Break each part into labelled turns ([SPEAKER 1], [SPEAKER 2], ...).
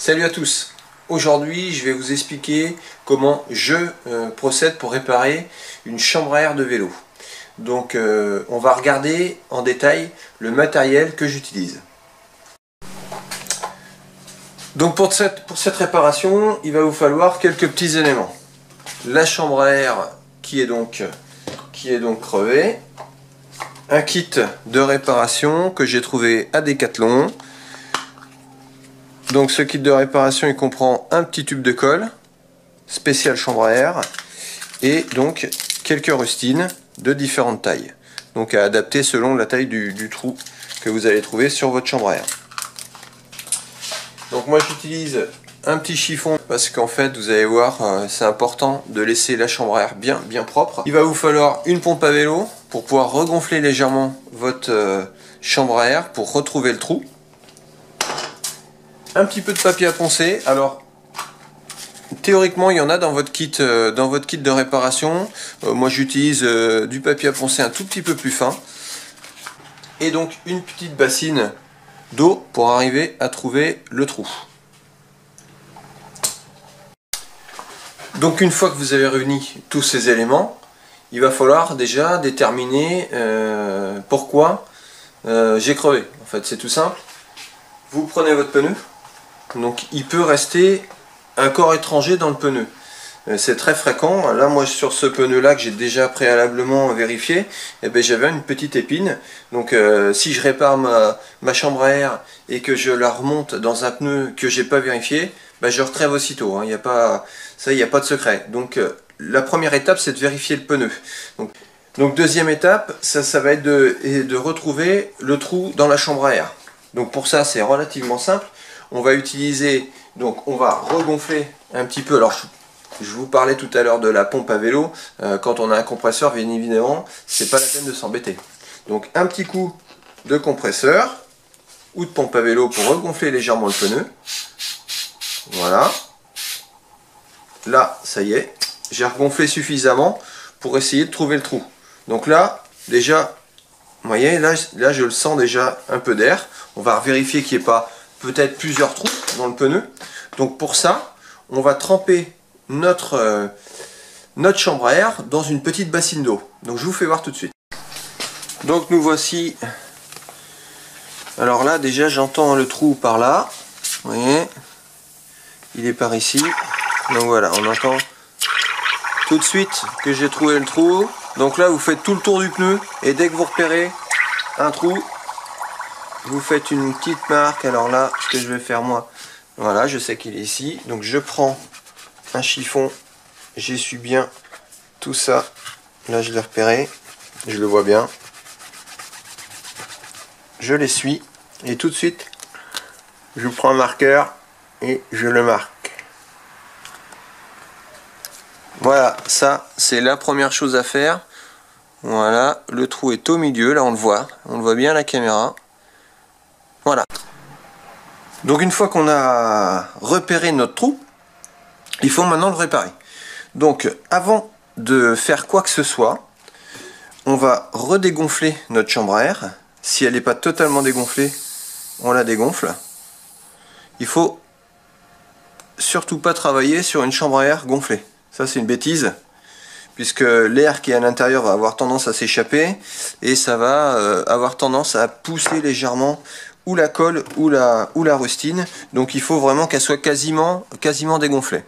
[SPEAKER 1] Salut à tous. Aujourd'hui je vais vous expliquer comment je procède pour réparer une chambre à air de vélo. Donc on va regarder en détail le matériel que j'utilise. Donc pour cette réparation, il va vous falloir quelques petits éléments. La chambre à air qui est donc crevée. Un kit de réparation que j'ai trouvé à Decathlon. Donc ce kit de réparation il comprend un petit tube de colle spécial chambre à air et donc quelques rustines de différentes tailles. Donc à adapter selon la taille du trou que vous allez trouver sur votre chambre à air. Donc moi j'utilise un petit chiffon parce qu'en fait vous allez voir c'est important de laisser la chambre à air bien propre. Il va vous falloir une pompe à vélo pour pouvoir regonfler légèrement votre chambre à air pour retrouver le trou. Un petit peu de papier à poncer. Alors théoriquement il y en a dans votre kit de réparation. Moi j'utilise du papier à poncer un tout petit peu plus fin. Et donc une petite bassine d'eau pour arriver à trouver le trou. Donc une fois que vous avez réuni tous ces éléments, il va falloir déjà déterminer pourquoi j'ai crevé. En fait c'est tout simple. Vous prenez votre pneu. Donc il peut rester un corps étranger dans le pneu. C'est très fréquent. Là moi sur ce pneu là que j'ai déjà préalablement vérifié, j'avais une petite épine. Donc si je répare ma chambre à air et que je la remonte dans un pneu que j'ai pas vérifié, je recrève aussitôt. Il n'y a pas de secret. Donc la première étape c'est de vérifier le pneu. Donc deuxième étape, ça va être de retrouver le trou dans la chambre à air. Donc pour ça c'est relativement simple. On va utiliser, donc on va regonfler un petit peu. Alors je vous parlais tout à l'heure de la pompe à vélo. Quand on a un compresseur, bien évidemment, c'est pas la peine de s'embêter. Donc un petit coup de compresseur ou de pompe à vélo pour regonfler légèrement le pneu. Voilà. Là, ça y est, j'ai regonflé suffisamment pour essayer de trouver le trou. Donc là, déjà, vous voyez, là je le sens déjà un peu d'air. On va vérifier qu'il n'y ait pas peut-être plusieurs trous dans le pneu. Donc pour ça, on va tremper notre chambre à air dans une petite bassine d'eau. Donc je vous fais voir tout de suite. Donc nous voici. Alors là déjà j'entends le trou par là. Vous voyez, il est par ici. Donc voilà, on entend tout de suite que j'ai trouvé le trou. Donc là vous faites tout le tour du pneu et dès que vous repérez un trou, vous faites une petite marque. Alors là, ce que je vais faire moi, voilà, je sais qu'il est ici. Donc je prends un chiffon, j'essuie bien tout ça. Là je l'ai repéré, je le vois bien. Je l'essuie et tout de suite, je prends un marqueur et je le marque. Voilà, ça c'est la première chose à faire. Voilà, le trou est au milieu, là on le voit bien à la caméra. Voilà. Donc une fois qu'on a repéré notre trou, il faut maintenant le réparer. Donc avant de faire quoi que ce soit, on va redégonfler notre chambre à air. Si elle n'est pas totalement dégonflée, on la dégonfle. Il faut surtout pas travailler sur une chambre à air gonflée. Ça c'est une bêtise, puisque l'air qui est à l'intérieur va avoir tendance à s'échapper et ça va avoir tendance à pousser légèrement ou la colle ou la rustine. Donc il faut vraiment qu'elle soit quasiment dégonflée.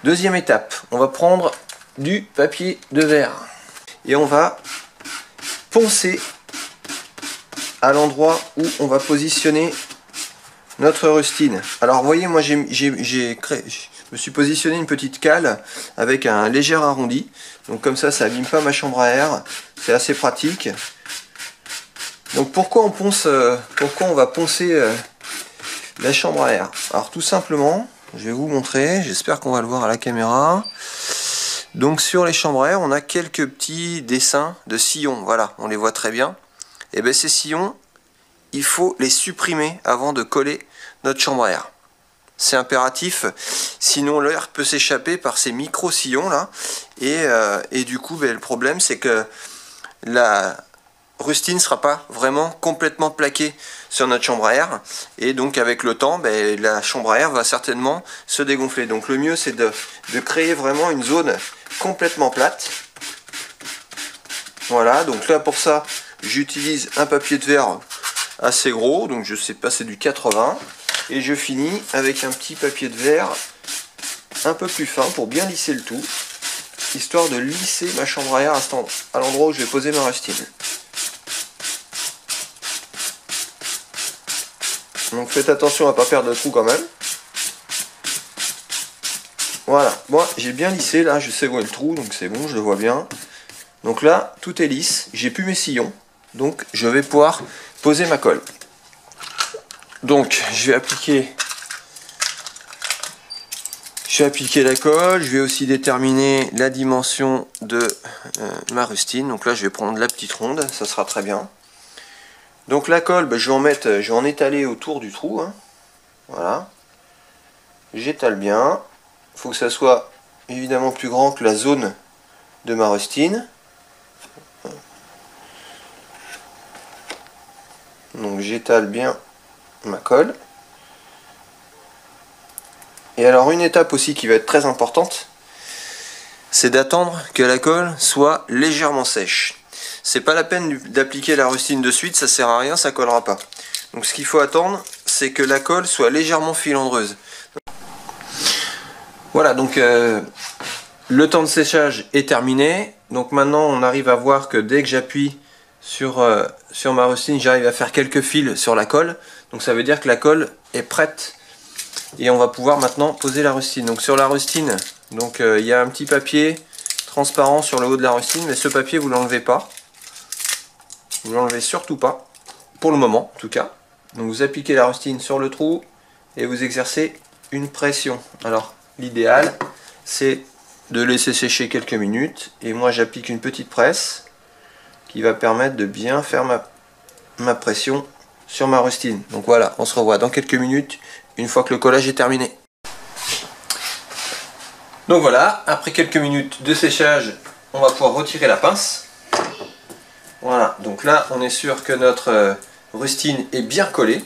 [SPEAKER 1] Deuxième étape, on va prendre du papier de verre et on va poncer à l'endroit où on va positionner notre rustine. Alors vous voyez, moi je me suis positionné une petite cale avec un léger arrondi. Donc comme ça abîme pas ma chambre à air. C'est assez pratique. Donc pourquoi on va poncer la chambre à air? Alors tout simplement, je vais vous montrer, j'espère qu'on va le voir à la caméra. Donc sur les chambres à air, on a quelques petits dessins de sillons, voilà, on les voit très bien. Et bien ces sillons, il faut les supprimer avant de coller notre chambre à air. C'est impératif, sinon l'air peut s'échapper par ces micro-sillons là. Et du coup, le problème c'est que rustine ne sera pas vraiment complètement plaquée sur notre chambre à air, et donc avec le temps, la chambre à air va certainement se dégonfler. Donc le mieux c'est de créer vraiment une zone complètement plate. Voilà, donc là pour ça j'utilise un papier de verre assez gros, donc je sais pas, c'est du 80, et je finis avec un petit papier de verre un peu plus fin pour bien lisser le tout, histoire de lisser ma chambre à air à l'endroit où je vais poser ma rustine. Donc faites attention à ne pas perdre de trou quand même. Voilà, moi j'ai bien lissé, là je sais où est le trou, donc c'est bon, je le vois bien. Donc là, tout est lisse, j'ai plus mes sillons, donc je vais pouvoir poser ma colle. Donc je vais appliquer la colle, je vais aussi déterminer la dimension de ma rustine. Donc là je vais prendre la petite ronde, ça sera très bien. Donc la colle, je vais en étaler autour du trou, hein. Voilà. J'étale bien. Il faut que ça soit évidemment plus grand que la zone de ma rustine. Donc j'étale bien ma colle. Et alors une étape aussi qui va être très importante, c'est d'attendre que la colle soit légèrement sèche. C'est pas la peine d'appliquer la rustine de suite, ça sert à rien, ça collera pas. Donc ce qu'il faut attendre, c'est que la colle soit légèrement filandreuse. Voilà, donc le temps de séchage est terminé. Donc maintenant on arrive à voir que dès que j'appuie sur ma rustine, j'arrive à faire quelques fils sur la colle. Donc ça veut dire que la colle est prête. Et on va pouvoir maintenant poser la rustine. Donc sur la rustine, il y a un petit papier transparent sur le haut de la rustine, mais ce papier vous l'enlevez pas. Vous l'enlevez surtout pas, pour le moment en tout cas. Donc vous appliquez la rustine sur le trou et vous exercez une pression. Alors l'idéal c'est de laisser sécher quelques minutes, et moi j'applique une petite presse qui va permettre de bien faire ma pression sur ma rustine. Donc voilà, on se revoit dans quelques minutes une fois que le collage est terminé. Donc voilà, après quelques minutes de séchage, on va pouvoir retirer la pince. Voilà, donc là on est sûr que notre rustine est bien collée.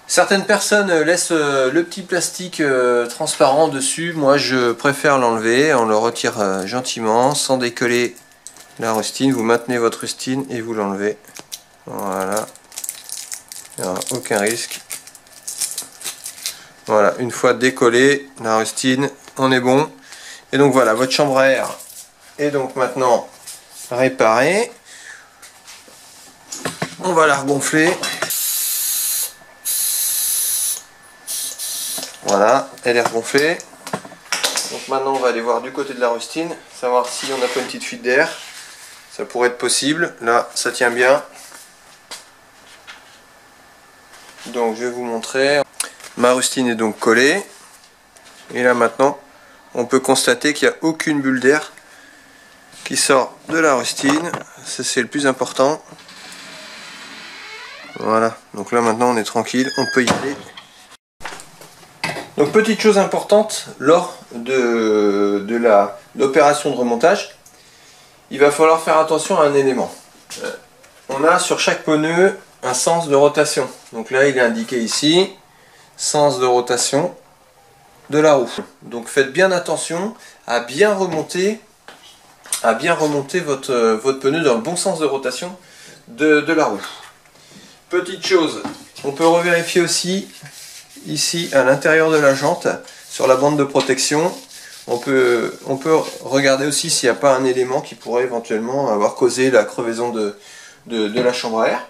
[SPEAKER 1] Certaines personnes laissent le petit plastique transparent dessus. Moi je préfère l'enlever. On le retire gentiment sans décoller la rustine. Vous maintenez votre rustine et vous l'enlevez. Voilà, il n'y aura aucun risque. Voilà, une fois décollée la rustine, on est bon. Et donc voilà, votre chambre à air est donc maintenant réparée. On va la regonfler. Voilà, elle est regonflée. Donc maintenant on va aller voir du côté de la rustine, savoir si on n'a pas une petite fuite d'air. Ça pourrait être possible. Là, ça tient bien. Donc je vais vous montrer. Ma rustine est donc collée. Et là maintenant, on peut constater qu'il n'y a aucune bulle d'air qui sort de la rustine. Ça c'est le plus important. Voilà, donc là maintenant on est tranquille, on peut y aller. Donc petite chose importante lors de l'opération de remontage, il va falloir faire attention à un élément. On a sur chaque pneu un sens de rotation. Donc là il est indiqué ici, sens de rotation de la roue. Donc faites bien attention à bien remonter votre pneu dans le bon sens de rotation de la roue. Petite chose, on peut revérifier aussi ici à l'intérieur de la jante, sur la bande de protection, on peut regarder aussi s'il n'y a pas un élément qui pourrait éventuellement avoir causé la crevaison de la chambre à air.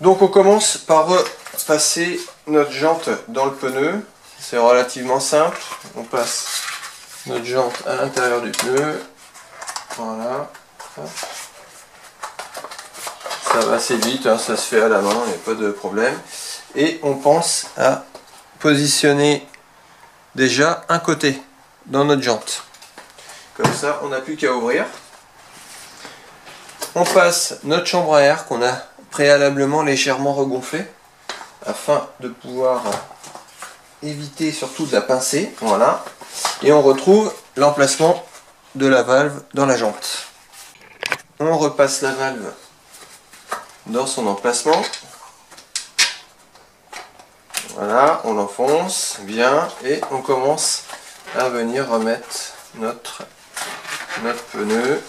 [SPEAKER 1] Donc on commence par passer notre jante dans le pneu. C'est relativement simple. On passe notre jante à l'intérieur du pneu. Voilà. Ça va assez vite, hein, ça se fait à la main, il n'y a pas de problème. Et on pense à positionner déjà un côté dans notre jante. Comme ça, on n'a plus qu'à ouvrir. On passe notre chambre à air qu'on a préalablement légèrement regonflée afin de pouvoir éviter surtout de la pincer. Voilà. Et on retrouve l'emplacement de la valve dans la jante. On repasse la valve dans son emplacement. Voilà, on l'enfonce bien et on commence à venir remettre notre pneu.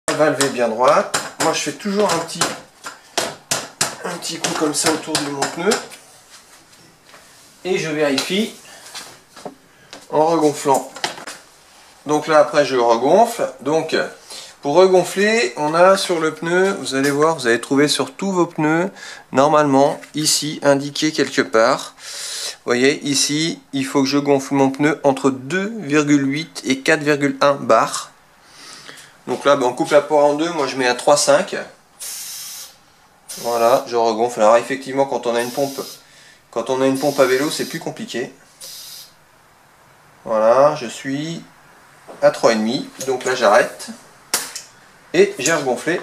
[SPEAKER 1] La valve est bien droite. Moi je fais toujours un petit coup comme ça autour de mon pneu. Et je vérifie en regonflant. Donc là après je regonfle. Donc pour regonfler, on a sur le pneu, vous allez voir, vous allez trouver sur tous vos pneus, normalement, ici, indiqué quelque part. Vous voyez, ici, il faut que je gonfle mon pneu entre 2,8 et 4,1 bar. Donc là, on coupe la poire en deux, moi je mets à 3,5. Voilà, je regonfle. Alors effectivement, quand on a une pompe à vélo, c'est plus compliqué. Voilà, je suis à 3,5. Donc là, j'arrête. Et j'ai regonflé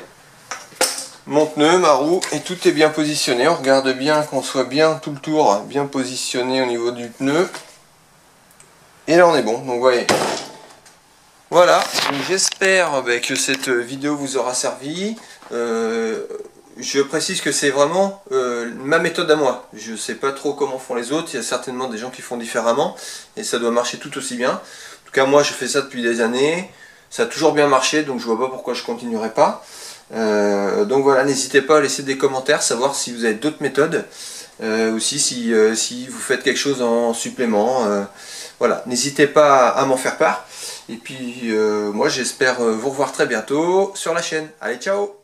[SPEAKER 1] mon pneu, ma roue, et tout est bien positionné. On regarde bien qu'on soit bien tout le tour bien positionné au niveau du pneu. Et là, on est bon. Donc, vous voyez. Voilà, j'espère que cette vidéo vous aura servi. Je précise que c'est vraiment ma méthode à moi. Je ne sais pas trop comment font les autres, il y a certainement des gens qui font différemment et ça doit marcher tout aussi bien. En tout cas moi je fais ça depuis des années, ça a toujours bien marché donc je vois pas pourquoi je continuerai pas. Donc voilà, n'hésitez pas à laisser des commentaires, savoir si vous avez d'autres méthodes, aussi si vous faites quelque chose en supplément. Voilà, n'hésitez pas à m'en faire part. Et puis moi j'espère vous revoir très bientôt sur la chaîne. Allez, ciao!